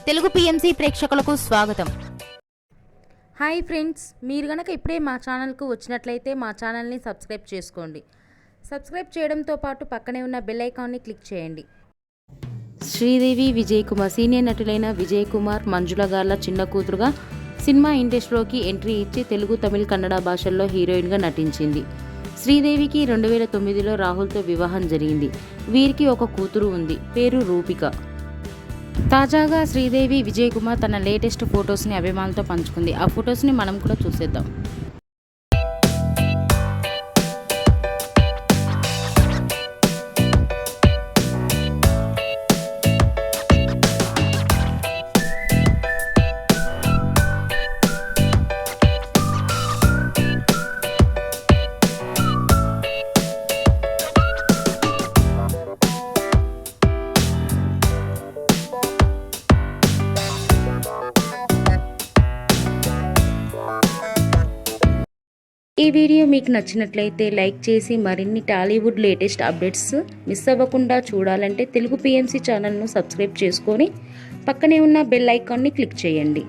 Telugu PMC ప్రేక్షకులకు స్వాగతం. Hi friends, మీరు గనక ఇప్పుడే మా ఛానల్కు వచ్చినట్లయితే మా ఛానల్ని సబ్స్క్రైబ్ చేసుకోండి. సబ్స్క్రైబ్ చేయడంతో పాటు పక్కనే ఉన్న బెల్ ఐకాన్ని క్లిక్ చేయండి. శ్రీదేవి విజయ్ కుమార్ సీనియర్ నటులైన విజయ్ కుమార్, మంజుల గార్ల చిన్న కూతురుగా సినిమా ఇండస్ట్రీలోకి ఎంట్రీ ఇచ్చి తెలుగు, తమిళ, కన్నడ భాషల్లో హీరోయిన్గా నటించింది. శ్రీదేవికి 2009లో రాహుల్తో వివాహం జరిగింది. వీరికి ఒక కూతురు ఉంది, పేరు రూపిక. తాజాగా శ్రీదేవి విజయ్ కుమార్ తన లేటెస్ట్ ఫొటోస్ని అభిమానులతో పంచుకుంది. ఆ ఫొటోస్ని మనం కూడా చూసేద్దాం. ఈ వీడియో మీకు నచ్చినట్లయితే లైక్ చేసి మరిన్ని టాలీవుడ్ లేటెస్ట్ అప్డేట్స్ మిస్ అవ్వకుండా చూడాలంటే తెలుగు పిఎంసి ఛానల్ను సబ్స్క్రైబ్ చేసుకొని పక్కనే ఉన్న బెల్ ఐకాన్ని క్లిక్ చేయండి.